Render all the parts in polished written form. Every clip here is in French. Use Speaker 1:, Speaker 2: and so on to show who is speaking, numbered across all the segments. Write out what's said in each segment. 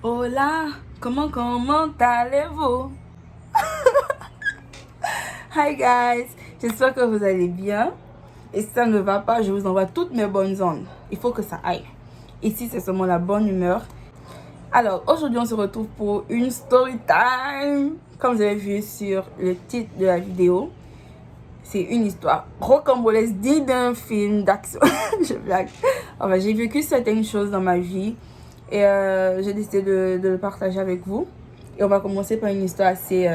Speaker 1: Hola, comment allez-vous? Hi guys, j'espère que vous allez bien. Et si ça ne va pas, je vous envoie toutes mes bonnes ondes. Il faut que ça aille. Ici, c'est seulement la bonne humeur. Alors, aujourd'hui, on se retrouve pour une story time. Comme vous avez vu sur le titre de la vidéo, c'est une histoire rocambolesque digne d'un film d'action. Je blague. Enfin, j'ai vécu certaines choses dans ma vie et j'ai décidé de le partager avec vous. Et on va commencer par une histoire assez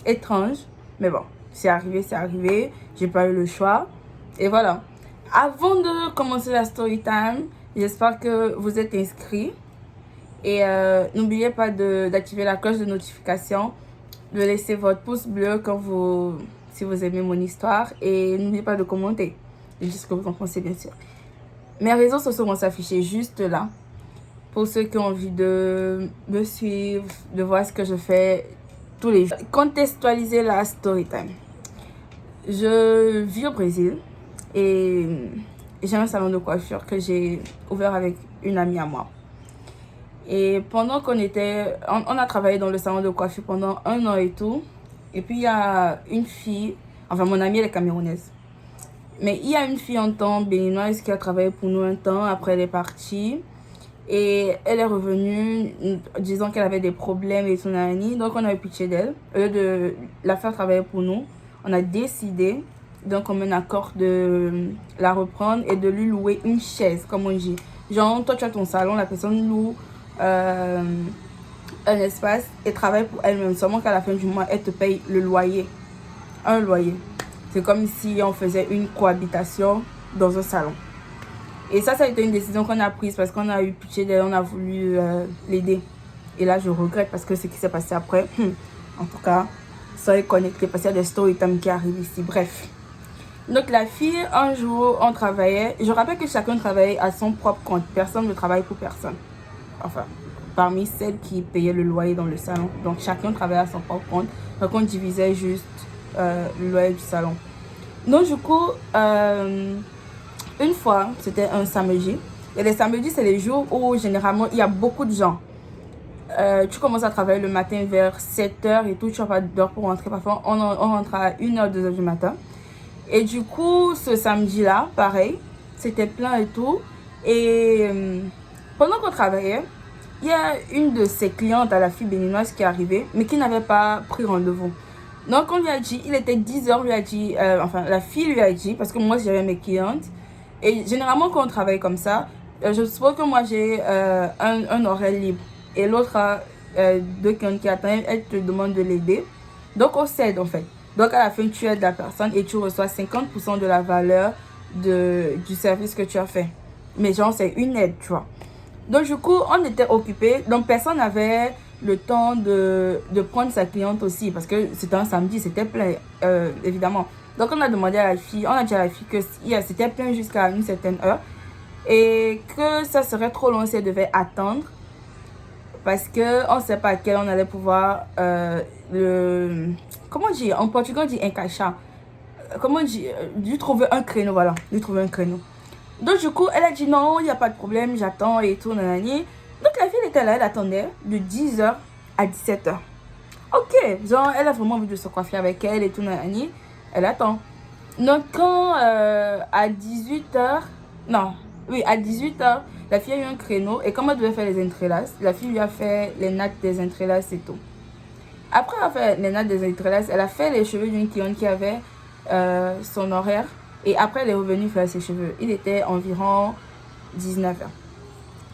Speaker 1: étrange. Mais bon, c'est arrivé. J'ai pas eu le choix. Et voilà. Avant de commencer la story time, j'espère que vous êtes inscrits. Et n'oubliez pas d'activer la cloche de notification, de laisser votre pouce bleu si vous aimez mon histoire. Et n'oubliez pas de commenter. Juste ce que vous en pensez, bien sûr. Mes réseaux sociaux vont s'afficher juste là. Pour ceux qui ont envie de me suivre, de voir ce que je fais tous les jours. Contextualiser la story time. Je vis au Brésil et j'ai un salon de coiffure que j'ai ouvert avec une amie à moi. Et pendant on a travaillé dans le salon de coiffure pendant 1 an et tout. Et puis il y a une fille, enfin mon amie elle est camerounaise. Mais il y a une fille en temps béninoise qui a travaillé pour nous un temps, après elle est partie. Et elle est revenue disant qu'elle avait des problèmes et tout. Donc on a eu pitié d'elle. Au lieu de la faire travailler pour nous, on a décidé d'un commun accord de la reprendre et de lui louer une chaise, comme on dit. Genre, toi tu as ton salon, la personne loue un espace et travaille pour elle-même. Seulement qu'à la fin du mois, elle te paye le loyer. Un loyer. C'est comme si on faisait une cohabitation dans un salon. Et ça a été une décision qu'on a prise parce qu'on a eu pitié d'elle, on a voulu l'aider. Et là, je regrette parce que ce qui s'est passé après, en tout cas, soyez connectés parce qu'il y a des story time qui arrivent ici. Bref. Donc, la fille, un jour, on travaillait. Je rappelle que chacun travaillait à son propre compte. Personne ne travaille pour personne. Enfin, parmi celles qui payaient le loyer dans le salon. Donc, chacun travaillait à son propre compte. Donc, on divisait juste le loyer du salon. Donc, du coup, une fois, c'était un samedi. Et les samedis, c'est les jours où généralement il y a beaucoup de gens. Tu commences à travailler le matin vers 7h et tout, tu n'as pas d'heure pour rentrer. Parfois, on rentre à 1h, 2h du matin. Et du coup, ce samedi-là, pareil, c'était plein et tout. Et pendant qu'on travaillait, il y a une de ses clientes à la fille béninoise qui est arrivée, mais qui n'avait pas pris rendez-vous. Donc, on lui a dit, il était 10h, lui a dit, enfin, la fille lui a dit, parce que moi, j'avais mes clientes. Et généralement, quand on travaille comme ça, je suppose que moi, j'ai un horaire libre. Et l'autre a deux clientes qui attendent, elle te demande de l'aider. Donc, on s'aide, en fait. Donc, à la fin, tu aides la personne et tu reçois 50% de la valeur du service que tu as fait. Mais genre, c'est une aide, tu vois. Donc, du coup, on était occupés. Donc, personne n'avait le temps de prendre sa cliente aussi. Parce que c'était un samedi, c'était plein, évidemment. Donc, on a demandé à la fille, on a dit à la fille que c'était plein jusqu'à une certaine heure. Et que ça serait trop long si elle devait attendre. Parce qu'on ne sait pas à quelle on allait pouvoir comment dire? En portugais, on dit encaixar. Comment dire? Lui trouver un créneau, voilà. Lui trouver un créneau. Donc, du coup, elle a dit non, il n'y a pas de problème, j'attends et tout, nanani. Donc, la fille était là, elle attendait de 10h à 17h. Ok, genre, elle a vraiment envie de se coiffer avec elle et tout, nanani. Elle attend. Donc, quand à 18h, non, oui, à 18h, la fille a eu un créneau et comme elle devait faire les entrelaces, la fille lui a fait les nattes des entrelaces et tout. Après avoir fait les nattes des entrelaces, elle a fait les cheveux d'une cliente qui avait son horaire et après elle est revenue faire ses cheveux. Il était environ 19h.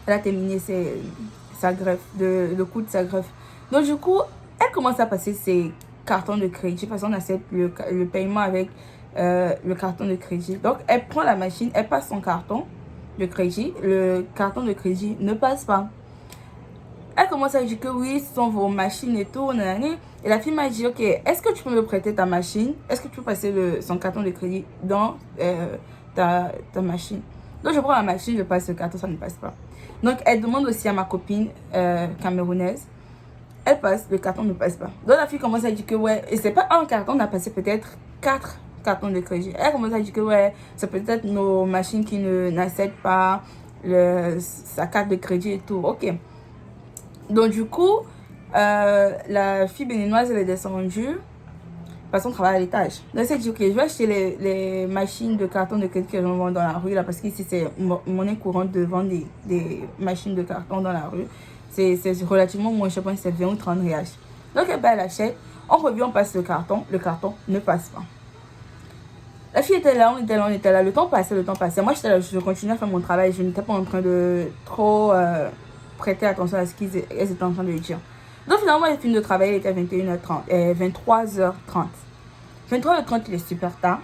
Speaker 1: Elle a terminé sa greffe, le coup de sa greffe. Donc du coup, elle commence à passer ses cartons de crédit parce qu'on accepte le paiement avec le carton de crédit. Donc elle prend la machine, elle passe son carton de crédit. Le carton de crédit ne passe pas. Elle commence à dire que oui, ce sont vos machines et tout. Nanani. Et la fille m'a dit, ok, est-ce que tu peux me prêter ta machine? Est-ce que tu peux passer son carton de crédit dans ta machine? Donc je prends la machine, je passe le carton, ça ne passe pas. Donc elle demande aussi à ma copine camerounaise. Elle passe, le carton ne passe pas. Donc la fille commence à dire que ouais, et c'est pas un carton, on a passé peut-être 4 cartons de crédit. Elle commence à dire que ouais, c'est peut-être nos machines qui n'acceptent pas sa carte de crédit et tout. Ok. Donc du coup, la fille béninoise, elle est descendue parce qu'on travaille à l'étage. Donc elle s'est dit, ok, je vais acheter les machines de carton de crédit que j'en vends dans la rue, là, parce qu'ici c'est monnaie courante de vendre des machines de carton dans la rue. C'est relativement moins, je pense que c'est 20 ou 30 réals. Donc elle achète, on revient, on passe le carton ne passe pas. La fille était là, on était là, le temps passait. Moi j'étais là, je continuais à faire mon travail, je n'étais pas en train de trop prêter attention à ce qu'elles étaient en train de dire. Donc finalement, elle finit de travailler, il était 21h30, 23h30. 23h30, il est super tard.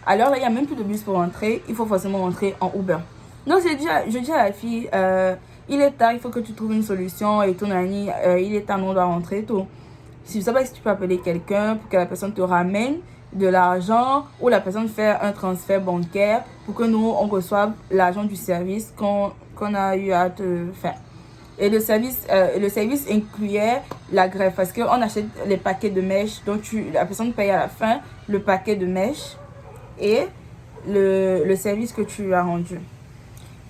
Speaker 1: Alors là, il n'y a même plus de bus pour rentrer, il faut forcément rentrer en Uber. Donc je dis à la fille, il est tard, il faut que tu trouves une solution et tout, nani, il est tard, on doit rentrer et tout. Si tu sais pas si tu peux appeler quelqu'un pour que la personne te ramène de l'argent ou la personne fait un transfert bancaire pour que nous, on reçoive l'argent du service qu'on a eu à te faire. Et le service incluait la greffe parce qu'on achète les paquets de mèches, donc la personne paye à la fin le paquet de mèches et le service que tu as rendu.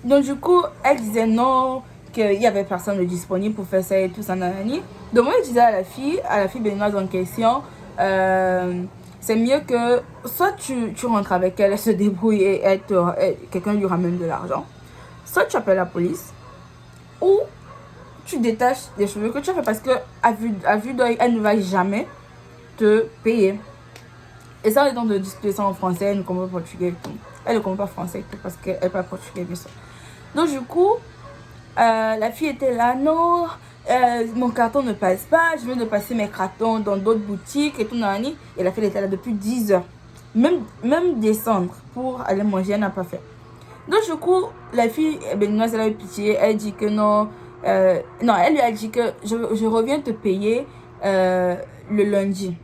Speaker 1: Donc du coup, elle disait non, qu'il n'y avait personne de disponible pour faire ça et tout ça, nanani. Donc moi, je disais à la fille béninoise en question, c'est mieux que soit tu rentres avec elle, elle se débrouille et quelqu'un lui ramène de l'argent, soit tu appelles la police, ou tu détaches les cheveux que tu as fait parce que à vue d'œil, elle ne va jamais te payer. Et ça, on est dans de discuter ça en français, elle ne comprend pas portugais et tout. Elle ne comprend pas français et tout parce qu'elle parle portugais, bien sûr. Donc du coup, la fille était là, non, mon carton ne passe pas, je viens de passer mes cartons dans d'autres boutiques et tout, nani. Et la fille était là depuis 10 heures. Même descendre pour aller manger, elle n'a pas fait. Donc du coup, la fille béninoise, elle a eu pitié, elle dit que non, non, elle lui a dit que je reviens te payer le lundi.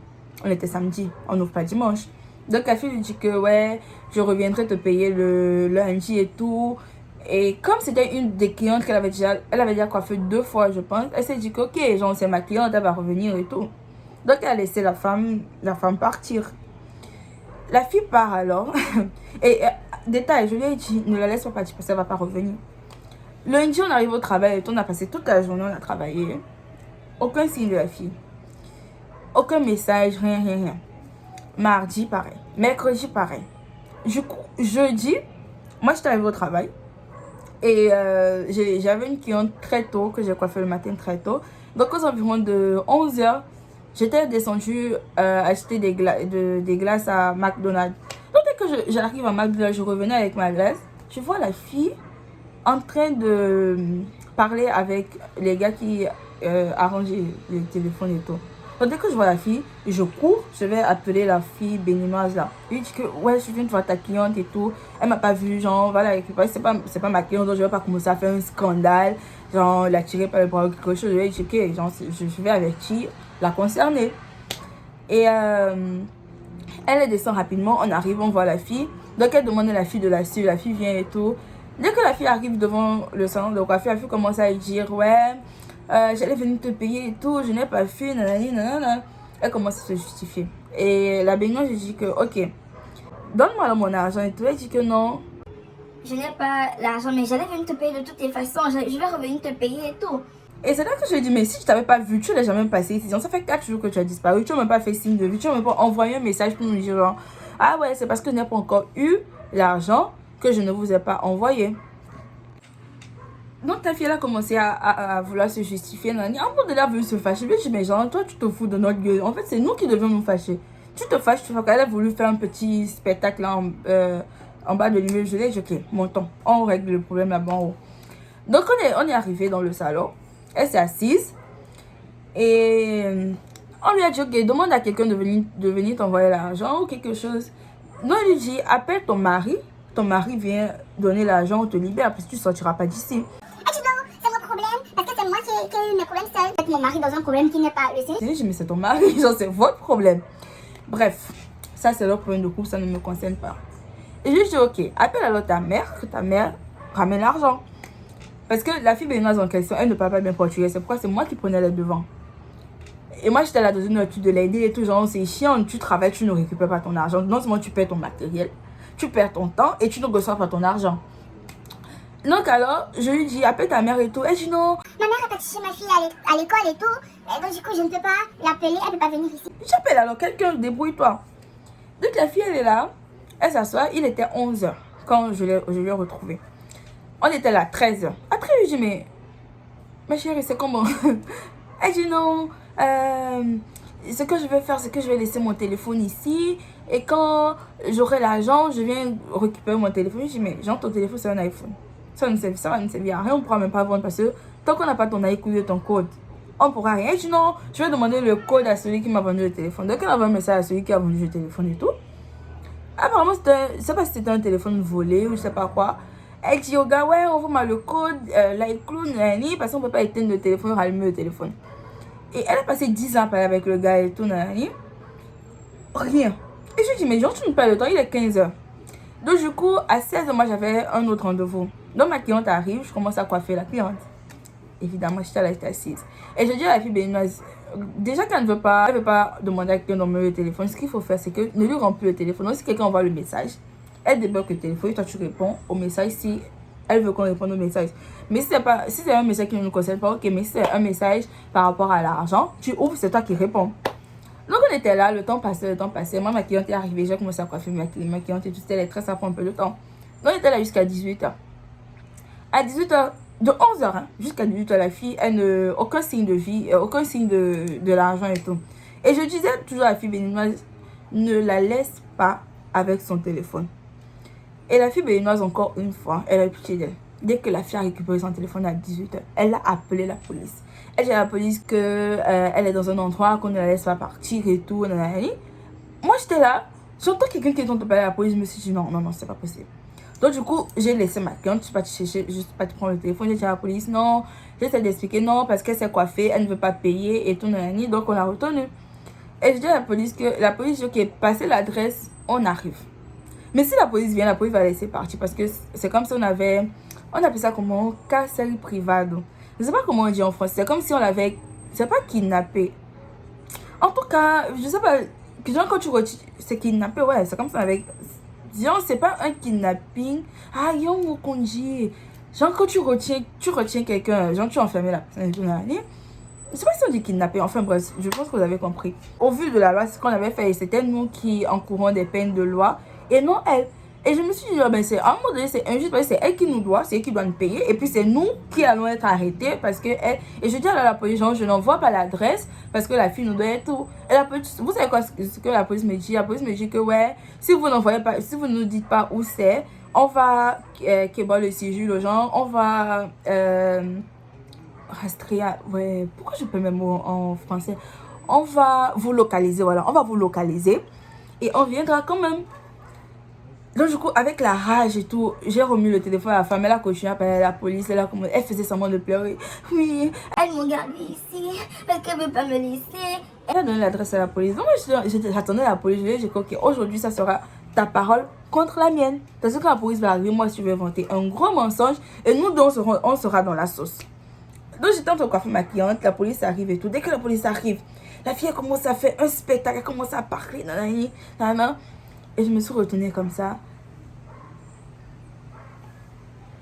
Speaker 1: On était samedi, on n'ouvre pas dimanche. Donc la fille lui dit que ouais, je reviendrai te payer le lundi et tout. Et comme c'était une des clientes elle avait déjà coiffé 2 fois, je pense, elle s'est dit que ok, genre c'est ma cliente, elle va revenir et tout. Donc elle a laissé la femme partir. La fille part alors. Et détail, je lui ai dit, ne la laisse pas partir parce qu'elle ne va pas revenir. Lundi, on arrive au travail et tout, on a passé toute la journée, on a travaillé. Aucun signe de la fille. Aucun message, rien. Mardi, pareil. Mercredi, pareil. Jeudi, moi, j'étais arrivée au travail. Et j'avais une cliente très tôt, que j'ai coiffé le matin très tôt. Donc, aux environs de 11h, j'étais descendue acheter des glaces à McDonald's. Donc, dès que j'arrive à McDonald's, je revenais avec ma glace. Je vois la fille en train de parler avec les gars qui arrangent les téléphones et tout. Donc dès que je vois la fille, je cours, je vais appeler la fille béninoise là. Je lui dis que ouais, je viens de voir ta cliente et tout. Elle m'a pas vu, genre voilà, c'est pas ma cliente, donc je vais pas commencer à faire un scandale, genre la tirer par le bras ou quelque chose. Je lui dis que genre, je vais avertir la concernée. Et elle descend rapidement, on arrive, on voit la fille. Donc elle demande à la fille de la suivre, la fille vient et tout. Dès que la fille arrive devant le salon de coiffure, la fille commence à lui dire ouais, j'allais venir te payer et tout, je n'ai pas fait, nanani, nanana. Elle commence à se justifier. Et la baignante, je dis que ok, donne-moi mon argent et tout. Elle dit que non.
Speaker 2: Je n'ai pas l'argent, mais j'allais venir te payer de toutes les façons. Je vais revenir te payer et tout.
Speaker 1: Et c'est là que je lui ai dit, mais si je t'avais pas vu, tu n'es jamais passé ici. Ça fait 4 jours que tu as disparu. Tu n'as même pas fait signe de vie. Tu n'as même pas envoyé un message pour nous dire genre, ah ouais, c'est parce que je n'ai pas encore eu l'argent que je ne vous ai pas envoyé. Donc ta fille elle a commencé à vouloir se justifier. En bout de là, elle veut se fâcher. Je lui ai dit, mais genre, toi tu te fous de notre gueule. En fait, c'est nous qui devions nous fâcher. Tu te fâches, tu vois qu'elle a voulu faire un petit spectacle là en bas de l'immeuble. Je lui ai dit, ok, montons. On règle le problème là-bas en haut. Donc on est arrivé dans le salon. Elle s'est assise. Et on lui a dit, ok, demande à quelqu'un de venir t'envoyer l'argent ou quelque chose. Donc elle lui dit, appelle ton mari. Ton mari vient donner l'argent, on te libère parce que tu ne sortiras pas d'ici.
Speaker 2: C'est mon problème, parce que c'est moi qui ai eu mes problèmes seul. Mettre mon mari dans un problème qui n'est pas le sien.
Speaker 1: J'ai dit, mais c'est ton mari, genre c'est votre problème. Bref, ça c'est leur problème de couple, ça ne me concerne pas. Et je lui ai dit, ok, appelle alors ta mère, que ta mère ramène l'argent. Parce que la fille béninoise en question, elle ne parle pas bien portugais, c'est pourquoi c'est moi qui prenais les devants. Et moi j'étais là dans une attitude de l'aider et tout, genre c'est chiant, tu travailles, tu ne récupères pas ton argent. Non seulement tu perds ton matériel, tu perds ton temps et tu ne reçois pas ton argent. Donc alors, je lui dis, appelle ta mère et tout. Elle dit non,
Speaker 3: Ma mère a pas touché ma fille à l'école et tout. Et donc, du coup, je ne peux pas l'appeler, elle ne peut pas venir ici.
Speaker 1: J'appelle alors quelqu'un, débrouille-toi. Donc la fille, elle est là, elle s'assoit, il était 11h quand je l'ai retrouvée. On était là, 13h. Après, je lui dis, mais ma chérie, c'est comment? Elle dit non, ce que je vais faire, c'est que je vais laisser mon téléphone ici. Et quand j'aurai l'argent, je viens récupérer mon téléphone. Je dis, mais genre, ton téléphone, c'est un iPhone. Ça va nous servir à rien, on ne pourra même pas vendre parce que tant qu'on n'a pas ton iCloud et ton code, on ne pourra rien. Je dis non, je vais demander le code à celui qui m'a vendu le téléphone. Donc, elle envoie un message à celui qui a vendu le téléphone et tout. Apparemment, je ne sais pas si c'était un téléphone volé ou je ne sais pas quoi. Elle dit au gars, ouais, envoie-moi le code, l'iCloud, parce qu'on ne peut pas éteindre le téléphone, rallumer le téléphone. Et elle a passé 10 ans à parler avec le gars et tout, rien. Et je lui dis, mais genre, tu ne perds le temps, il est 15h. Donc, du coup, à 16h, moi, j'avais un autre rendez-vous. Donc, ma cliente arrive, je commence à coiffer la cliente. Évidemment, j'étais assise. Et je dis à la fille béninoise, déjà qu'elle ne veut pas, demander à quelqu'un d'enlever le téléphone, ce qu'il faut faire, c'est que ne lui rends plus le téléphone. Donc, si quelqu'un envoie le message, elle débloque le téléphone et toi, tu réponds au message si elle veut qu'on réponde au message. Mais si c'est un message qui ne nous concerne pas, ok, mais si c'est un message par rapport à l'argent, tu ouvres, c'est toi qui réponds. Donc, on était là, le temps passait. Moi, ma cliente est arrivée, j'ai commencé à coiffer ma cliente et tout, c'était les tresses, ça prend un peu de temps. Donc, on était là jusqu'à 18h. À 18h, de 11h jusqu'à 18h, la fille, elle n'a aucun signe de vie, aucun signe de l'argent et tout. Et je disais toujours à la fille béninoise, ne la laisse pas avec son téléphone. Et la fille béninoise, encore une fois, elle a eu pitié d'elle. Dès que la fille a récupéré son téléphone à 18h, elle a appelé la police. Elle dit à la police qu'elle est dans un endroit, qu'on ne la laisse pas partir et tout. Moi, j'étais là, j'entends quelqu'un qui est en train de parler à la police, je me suis dit non, c'est pas possible. Donc, du coup, j'ai laissé ma cliente, je suis partie chercher, juste pas prendre le téléphone, j'ai dit à la police, non, j'essaie d'expliquer, non, parce qu'elle s'est coiffée, elle ne veut pas payer et tout, donc on l'a retenue. Et je dis à la police que la police, ok, passez l'adresse, on arrive. Mais si la police vient, la police va laisser partir parce que c'est comme si on appelle ça comment, carcel privado. Je sais pas comment on dit en français, c'est comme si on l'avait, c'est pas kidnappé. En tout cas, je sais pas, genre quand tu retiens, c'est kidnappé, ouais, c'est comme si on avait... Genre, c'est pas un kidnapping. Ah, yon, qu'on dit. Genre, quand tu retiens quelqu'un, genre, tu enfermes la personne. Je sais pas si on dit kidnapper. Enfin, bref, je pense que vous avez compris. Au vu de la loi, ce qu'on avait fait, c'était nous qui encourons des peines de loi et non elle. Et je me suis dit, ben, à un moment donné, c'est injuste parce que c'est elle qui nous doit, c'est elle qui doit nous payer. Et puis, c'est nous qui allons être arrêtés parce que elle. Et je dis à la police, genre, je n'envoie pas l'adresse parce que la fille nous doit être tout. Et la police, vous savez quoi, ce que la police me dit? La police me dit que, ouais, si vous n'envoyez pas, si vous ne nous dites pas où c'est, on va, le séjour, les gens, on va, rastreer, ouais, pourquoi je peux même mot en français? On va vous localiser, voilà, on va vous localiser et on viendra quand même. Donc, du coup, avec la rage et tout, j'ai remis le téléphone à la femme. Elle a continué à parler à la police. Elle faisait semblant de pleurer. Oui,
Speaker 2: elle m'a gardé ici parce qu'elle ne veut pas me laisser.
Speaker 1: Elle a donné l'adresse à la police. Donc, moi, j'attendais la police. J'ai dit, ok, aujourd'hui, ça sera ta parole contre la mienne. Parce que quand la police va arriver, moi, je vais inventer un gros mensonge. Et nous, donc, on sera dans la sauce. Donc, j'étais en train de coiffer ma cliente. La police arrive et tout. Dès que la police arrive, la fille, elle commence à faire un spectacle. Elle commence à parler. Et je me suis retournée comme ça.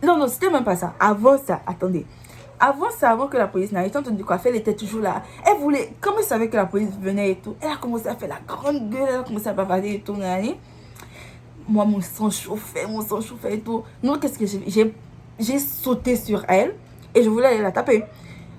Speaker 1: Non, c'était même pas ça. Avant ça, attendez. Avant ça, avant que la police n'arrive, j'étais en train de coiffer, elle était toujours là. Elle voulait, comme elle savait que la police venait et tout, elle a commencé à faire la grande gueule, elle a commencé à bavarder et tout. Moi, mon sang chauffait et tout. Donc, qu'est-ce que j'ai sauté sur elle et je voulais aller la taper.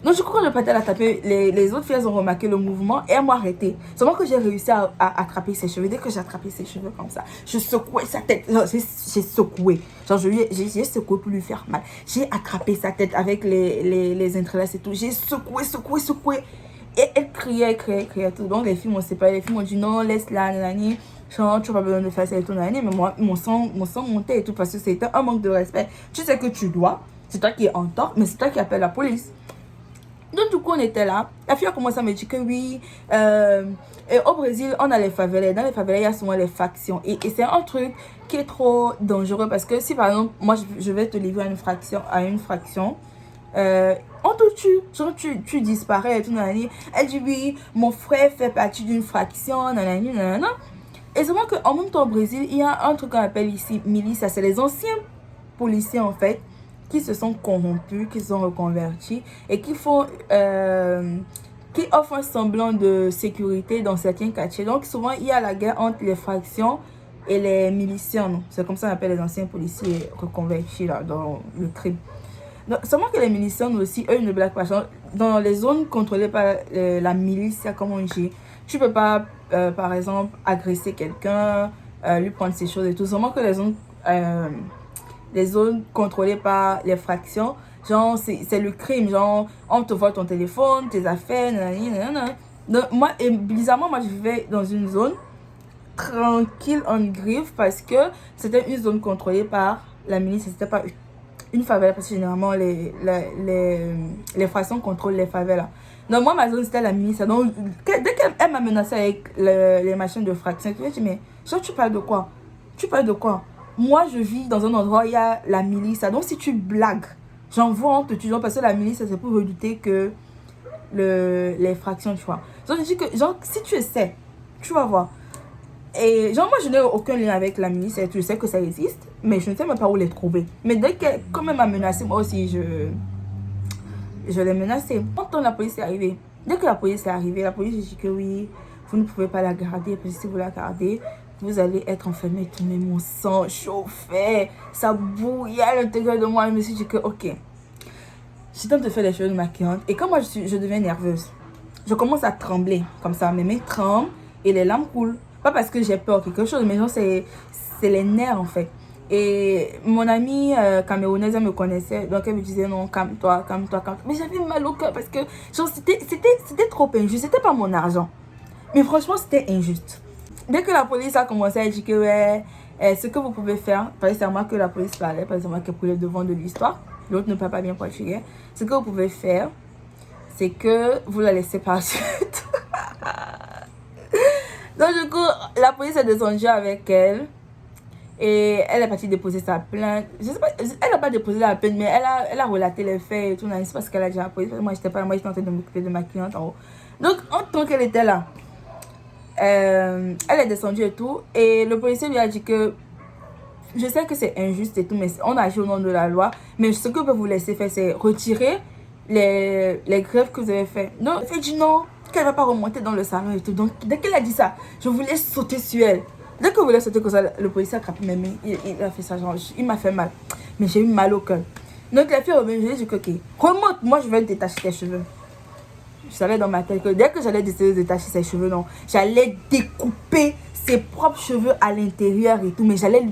Speaker 1: Donc, du coup, quand je partais la taper, les autres filles ont remarqué le mouvement et elles m'ont arrêté. Seulement que j'ai réussi à attraper ses cheveux. Dès que j'ai attrapé ses cheveux comme ça, je secouais sa tête. J'ai secoué. Genre, j'ai secoué pour lui faire mal. J'ai attrapé sa tête avec les entrelacs et tout. J'ai secoué. Et elle criait tout. Donc, les filles m'ont séparé. Les filles m'ont dit non, laisse-la, nanani. Genre, tu n'as pas besoin de faire ça et tout, nanani. Mais moi, mon sang montait et tout parce que c'était un manque de respect. Tu sais que tu dois. C'est toi qui es en tort, mais c'est toi qui appelles la police. Donc, du coup, on était là. La fille a commencé à me dire que oui. Et au Brésil, on a les favelas. Dans les favelas, il y a souvent les factions. Et c'est un truc qui est trop dangereux. Parce que si, par exemple, moi, je vais te livrer à une fraction, on te tue. Genre, tu disparais et tout. Nanani. Elle dit oui, mon frère fait partie d'une fraction. Nanani, nanana. Et c'est vrai qu'en même temps, au Brésil, il y a un truc qu'on appelle ici milice. C'est les anciens policiers, en fait, qui se sont corrompus, qui se sont reconvertis et qui font... qui offrent un semblant de sécurité dans certains quartiers. Donc souvent, il y a la guerre entre les factions et les miliciens. C'est comme ça qu'on appelle les anciens policiers reconvertis là, dans le crime. Donc, seulement que les miliciens aussi, eux, ne blaguent pas. Dans les zones contrôlées par la milice, comme on dit, tu peux pas, par exemple, agresser quelqu'un, lui prendre ses choses et tout. Seulement que les zones contrôlées par les factions, genre, c'est le crime. Genre, on te vole ton téléphone, tes affaires, nanana. Donc, moi, et bizarrement, moi, je vivais dans une zone tranquille en griffe parce que c'était une zone contrôlée par la milice. C'était pas une favela parce que généralement, les factions contrôlent les favelas. Donc, moi, ma zone, c'était la milice. Donc, dès qu'elle m'a menacé avec les machines de fraction, je me dis, mais genre, tu parles de quoi? Tu parles de quoi? Moi, je vis dans un endroit où il y a la milice. Donc, si tu blagues, j'envoie en te tuant parce que la milice, c'est pour redouter que les fractions, tu vois. Donc, je dis que, genre, si tu essaies, tu vas voir. Et genre, moi, je n'ai aucun lien avec la milice. Et tu sais que ça existe, mais je ne sais même pas où les trouver. Mais dès qu'elle, quand même, m'a menacé, moi aussi, je l'ai menacé. Quand la police est arrivée, dès que la police est arrivée, la police dit que oui, vous ne pouvez pas la garder. Parce que si vous la gardez, vous allez être enfermé. Tout mais mon sang chauffait, ça bouillait à l'intérieur de moi. Je me suis dit que, ok, je tente de faire les choses de ma cliente. Et quand moi, je deviens nerveuse, je commence à trembler comme ça. Mes mains tremblent et les larmes coulent. Pas parce que j'ai peur quelque chose, mais genre, c'est les nerfs en fait. Et mon amie camerounaise, elle me connaissait, donc elle me disait non, calme-toi, calme-toi, calme-toi. Mais j'avais mal au cœur parce que genre, c'était trop injuste. C'était pas mon argent. Mais franchement, c'était injuste. Dès que la police a commencé à dire que ouais, ce que vous pouvez faire, parce que c'est à moi que la police parlait, parce que c'est moi qui ai pris le devant de l'histoire, l'autre ne parle pas bien portugais. Ce que vous pouvez faire, c'est que vous la laissez partir. Donc du coup, la police est descendue avec elle et elle est partie déposer sa plainte. Je sais pas, elle n'a pas déposé la plainte, mais elle a relaté les faits et tout. C'est parce qu'elle a dit à la police. Moi, j'étais pas là, moi, j'étais en train de m'occuper de ma cliente en haut. Donc, en tant qu'elle était là, elle est descendue et tout. Et le policier lui a dit que je sais que c'est injuste et tout, mais on agit au nom de la loi. Mais ce que je peux vous laisser faire, c'est retirer les grèves que vous avez fait. Donc, elle dit non, qu'elle ne va pas remonter dans le salon et tout. Donc, dès qu'elle a dit ça, je voulais sauter sur elle. Dès que je voulais sauter comme ça, le policier a attrapé mes mains. Il a fait ça, genre, il m'a fait mal. Mais j'ai eu mal au cœur. Donc, la fille est revenue, je lui ai dit, ok, remonte, moi je vais détacher tes cheveux. Je savais dans ma tête que dès que j'allais décider de détacher ses cheveux, non, j'allais découper ses propres cheveux à l'intérieur et tout. Mais j'allais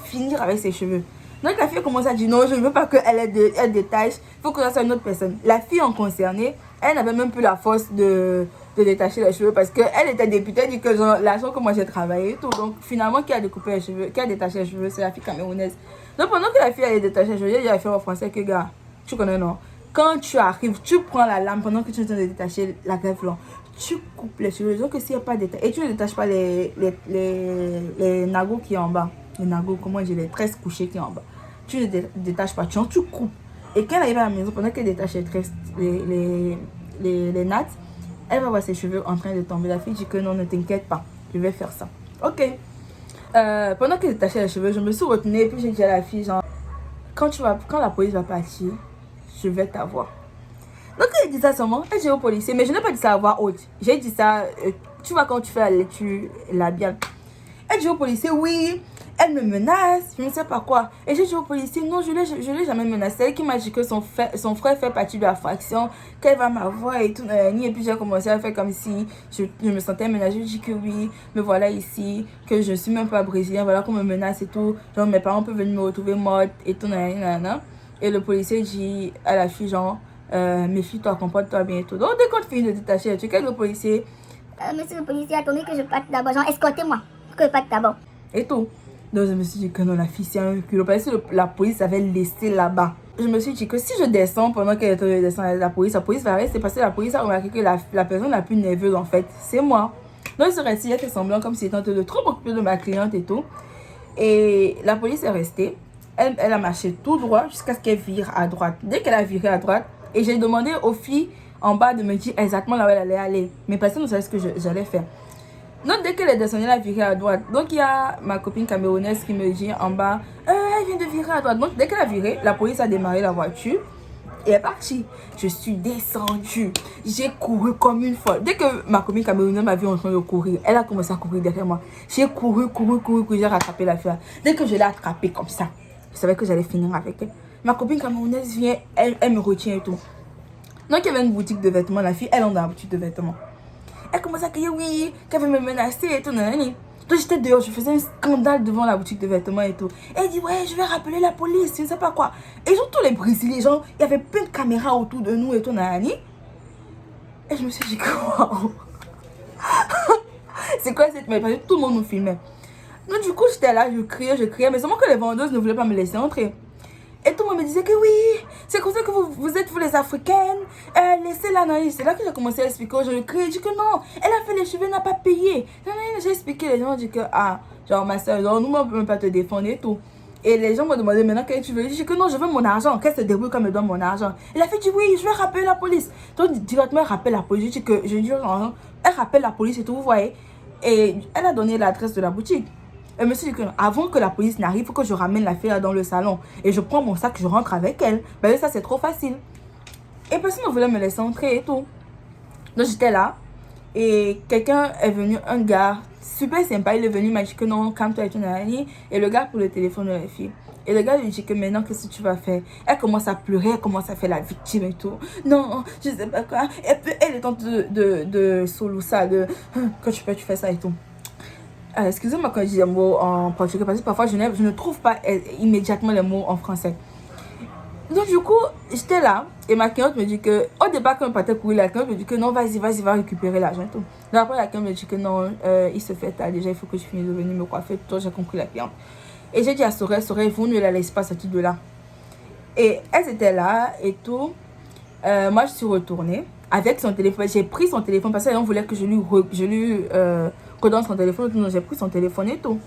Speaker 1: finir avec ses cheveux. Donc, la fille a commencé à dire, non, je ne veux pas qu'elle détache. Il faut que ça soit une autre personne. La fille en concernée, elle n'avait même plus la force de détacher les cheveux parce qu'elle était députée, elle dit que l'argent que moi j'ai travaillé et tout. Donc finalement, qui a découpé les cheveux, qui a détaché les cheveux, c'est la fille camerounaise. Donc pendant que la fille allait détacher les cheveux, il a fait en français que gars, tu connais non? Quand tu arrives, tu prends la lame pendant que tu es en train de détacher la greffe là, tu coupes les cheveux. Donc s'il n'y a pas de détail, et tu ne détaches pas les nagots qui est en bas. Les nagots, comment j'ai les tresses couchées qui est en bas. Tu ne détaches pas, tu coupes. Et quand elle arrive à la maison, pendant qu'elle détache les tresses, les nattes, elle va voir ses cheveux en train de tomber. La fille dit que non, ne t'inquiète pas, je vais faire ça. Ok. Pendant qu'elle détachait les cheveux, je me suis retenue et puis j'ai dit à la fille, genre, quand la police va partir, je vais t'avoir. Donc elle dit ça seulement, elle dit au policier, mais je n'ai pas dit ça à voix haute. J'ai dit ça, tu vois quand tu fais la lecture labiale. Elle dit au policier, oui, elle me menace, je ne sais pas quoi. Et j'ai dit au policier, non, je ne l'ai jamais menacé. Elle qui m'a dit que son frère fait partie de la fraction, qu'elle va m'avoir et tout. Et puis j'ai commencé à faire comme si je me sentais menacée. Je dis que oui, me voilà ici, que je ne suis même pas brésilien, voilà qu'on me menace et tout. Genre mes parents peuvent venir me retrouver morte et tout. Et le policier dit à la fille, genre, méfie-toi, comporte-toi bien et tout. Donc dès qu'on finit de détacher, tu sais, le policier...
Speaker 3: Monsieur le policier, attendez que je parte d'abord. Genre, escortez-moi, que je parte d'abord.
Speaker 1: Et tout. Donc je me suis dit que non, la fille c'est un culot. Parce que la police avait laissé là-bas. Je me suis dit que si je descends pendant qu'elle est en train de descendre la police va rester. Parce que la police a remarqué que la personne la plus nerveuse en fait, c'est moi. Donc je suis restée, elle fait semblant comme si elle était en train de trop m'occuper de ma cliente et tout. Et la police est restée. Elle a marché tout droit jusqu'à ce qu'elle vire à droite. Dès qu'elle a viré à droite, et j'ai demandé aux filles en bas de me dire exactement là où elle allait aller. Mais personne ne savait ce que j'allais faire. Donc dès qu'elle est descendue, elle a viré à droite. Donc il y a ma copine camerounaise qui me dit en bas, elle vient de virer à droite. Donc, dès qu'elle a viré, la police a démarré la voiture et est partie. Je suis descendue. J'ai couru comme une folle. Dès que ma copine camerounaise m'a vu en train de courir, elle a commencé à courir derrière moi. J'ai couru, j'ai rattrapé la fille. Dès que je l'ai attrapée comme ça, je savais que j'allais finir avec elle. Ma copine camerounaise vient, elle me retient et tout. Donc, il y avait une boutique de vêtements. La fille, elle entre dans la boutique de vêtements. Elle commence à crier, oui, qu'elle veut me menacer et tout. Nanani. Donc, j'étais dehors, je faisais un scandale devant la boutique de vêtements et tout. Elle dit, ouais, je vais rappeler la police, je ne sais pas quoi. Et surtout les Brésiliens, genre, il y avait plein de caméras autour de nous et tout. Nanani. Et je me suis dit, waouh. C'est quoi cette merde? Parce que tout le monde nous filmait. Donc, du coup, j'étais là, je criais, mais seulement que les vendeuses ne voulaient pas me laisser entrer. Et tout le monde me disait que oui, c'est comme ça que vous êtes, vous les Africaines, laissez-la. C'est là que j'ai commencé à expliquer aux gens. Je criais, je dis que non, elle a fait les cheveux, elle n'a pas payé. J'ai expliqué, les gens ont dit que, ah, genre ma soeur, nous, on ne peut même pas te défendre et tout. Et les gens m'ont demandé maintenant qu'est-ce que tu veux. Je dis que non, je veux mon argent. Qu'elle se débrouille quand elle me donne mon argent. Elle a fait, dit oui, je vais rappeler la police. Donc, directement, elle rappelle la police. Je dis que, elle rappelle la police et tout, vous voyez. Et elle a donné l'adresse de la boutique. Elle me dit que avant que la police n'arrive, il faut que je ramène la fille dans le salon. Et je prends mon sac, je rentre avec elle. Ben ça, c'est trop facile. Et personne ne voulait me laisser entrer et tout. Donc, j'étais là. Et quelqu'un est venu, un gars super sympa. Il est venu, il m'a dit que non, calme-toi et tout. Et le gars pour le téléphone de la fille. Et le gars lui dit que maintenant, qu'est-ce que tu vas faire? Elle commence à pleurer, elle commence à faire la victime et tout. Non, je sais pas quoi. Et puis, elle est en train de solo ça, quand tu fais ça et tout. Excusez-moi quand je dis des mots en portugais parce que parfois je ne trouve pas immédiatement les mots en français. Donc du coup, j'étais là et ma cliente me dit que, au départ quand on partait courir, la cliente me dit que non, vas-y, va récupérer l'argent et tout. Donc après la cliente me dit que non, il se fait tard déjà, il faut que je finisse de venir me coiffer. Tout, j'ai compris la cliente. Et j'ai dit à Sorel, vous ne la laissez pas sortir de là. Et elle était là et tout. Moi je suis retournée avec son téléphone. J'ai pris son téléphone parce qu'elle voulait que je lui redonne son téléphone. Donc j'ai pris son téléphone et tout.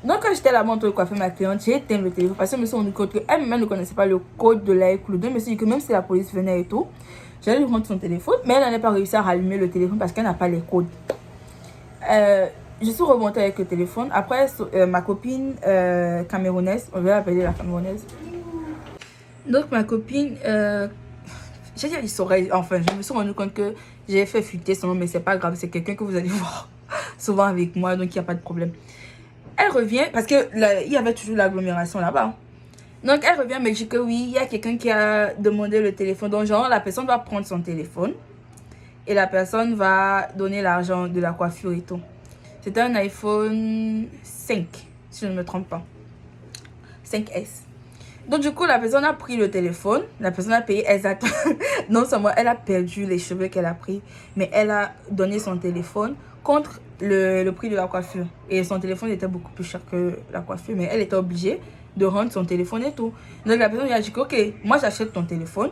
Speaker 1: Donc quand j'étais là-bas en train de coiffer ma cliente, j'ai éteint le téléphone parce que je me suis rendu compte qu'elle-même ne connaissait pas le code de l'AECLU. Donc je me suis dit que même si la police venait et tout, j'allais lui rendre son téléphone. Mais elle n'avait pas réussi à rallumer le téléphone parce qu'elle n'a pas les codes. Je suis remontée avec le téléphone. Après, ma copine camerounaise, on va l'appeler la camerounaise. Donc ma copine, j'ai dit, il saurait, enfin, je me suis rendu compte que j'ai fait fuiter son nom, mais c'est pas grave, c'est quelqu'un que vous allez voir souvent avec moi, donc il n'y a pas de problème. Elle revient, parce que il y avait toujours l'agglomération là-bas. Donc elle revient, mais je dis que oui, il y a quelqu'un qui a demandé le téléphone. Donc genre, la personne va prendre son téléphone et la personne va donner l'argent de la coiffure et tout. C'était un iPhone 5, si je ne me trompe pas. 5S. Donc du coup, la personne a pris le téléphone, la personne a payé exactement. Non seulement elle a perdu les cheveux qu'elle a pris, mais elle a donné son téléphone contre le prix de la coiffure. Et son téléphone était beaucoup plus cher que la coiffure, mais elle était obligée de rendre son téléphone et tout. Donc la personne lui a dit, ok, moi j'achète ton téléphone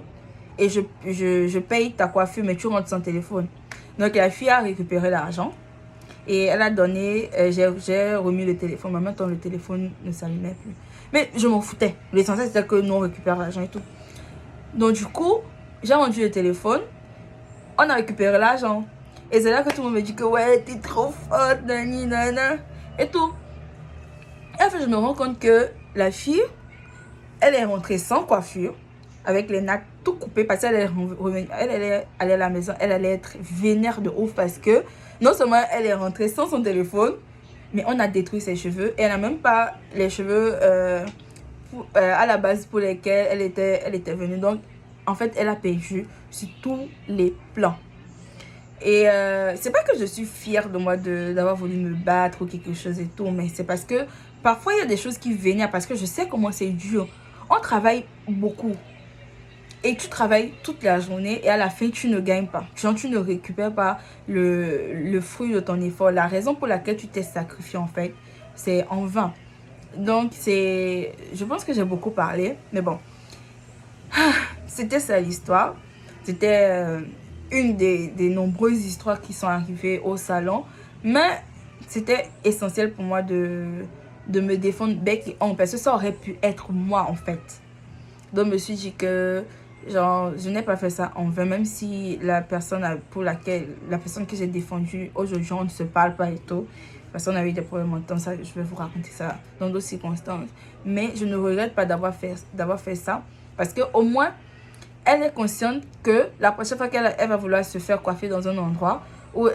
Speaker 1: et je paye ta coiffure, mais tu rentres son téléphone. Donc la fille a récupéré l'argent et elle a donné, j'ai remis le téléphone, mais maintenant le téléphone ne s'allumait plus. Mais je m'en foutais. L'essentiel c'était que nous on récupère l'argent et tout. Donc du coup, j'ai rendu le téléphone, on a récupéré l'argent. Et c'est là que tout le monde me dit que ouais, t'es trop forte, nani, nana, et tout. Et en fait, je me rends compte que la fille, elle est rentrée sans coiffure, avec les nattes tout coupées, parce qu'elle allait aller à la maison, elle allait être vénère de ouf, parce que non seulement elle est rentrée sans son téléphone, mais on a détruit ses cheveux, et elle n'a même pas les cheveux à la base pour lesquels elle était venue. Donc, en fait, elle a perdu sur tous les plans. Et c'est pas que je suis fière de moi d'avoir voulu me battre ou quelque chose et tout, mais c'est parce que parfois il y a des choses qui viennent parce que je sais comment c'est dur. On travaille beaucoup et tu travailles toute la journée et à la fin tu ne gagnes pas. Genre tu ne récupères pas le fruit de ton effort. La raison pour laquelle tu t'es sacrifié en fait, c'est en vain. Donc je pense que j'ai beaucoup parlé, mais bon. C'était ça l'histoire. C'était une des nombreuses histoires qui sont arrivées au salon. Mais c'était essentiel pour moi de me défendre bec et ongle. Parce que ça aurait pu être moi en fait. Donc je me suis dit que genre, je n'ai pas fait ça en vain. Même si la personne que j'ai défendue aujourd'hui, on ne se parle pas et tout. parce qu'on avait des problèmes en temps, ça, je vais vous raconter ça dans d'autres circonstances. Mais je ne regrette pas d'avoir fait ça, parce qu'au moins, elle est consciente que la prochaine fois qu'elle va vouloir se faire coiffer dans un endroit ou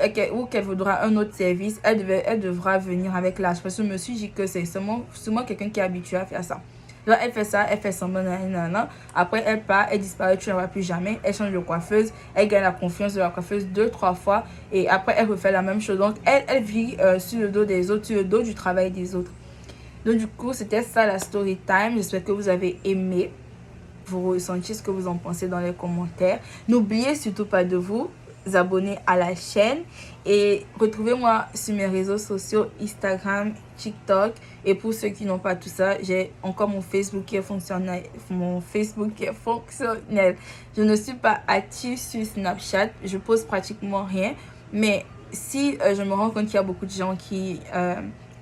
Speaker 1: qu'elle voudra un autre service, elle devra venir avec l'âge. Parce que je me suis dit que c'est seulement quelqu'un qui est habitué à faire ça. Là, elle fait ça, elle fait semblant, après elle part, elle disparaît, tu ne la vois plus jamais, elle change de coiffeuse, elle gagne la confiance de la coiffeuse 2-3 fois et après elle refait la même chose. Donc elle vit sur le dos des autres, sur le dos du travail des autres. Donc du coup, c'était ça la story time. J'espère que vous avez aimé. Vous ressentiez ce que vous en pensez dans les commentaires. N'oubliez surtout pas de vous abonner à la chaîne et retrouvez-moi sur mes réseaux sociaux Instagram, TikTok, et pour ceux qui n'ont pas tout ça, j'ai encore mon Facebook qui est fonctionnel. Je ne suis pas active sur Snapchat, je poste pratiquement rien, mais si je me rends compte qu'il y a beaucoup de gens qui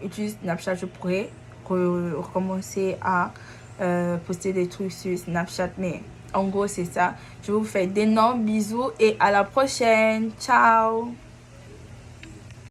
Speaker 1: utilisent Snapchat, je pourrais recommencer à poster des trucs sur Snapchat, mais en gros c'est ça. Je vous fais d'énormes bisous et à la prochaine. Ciao.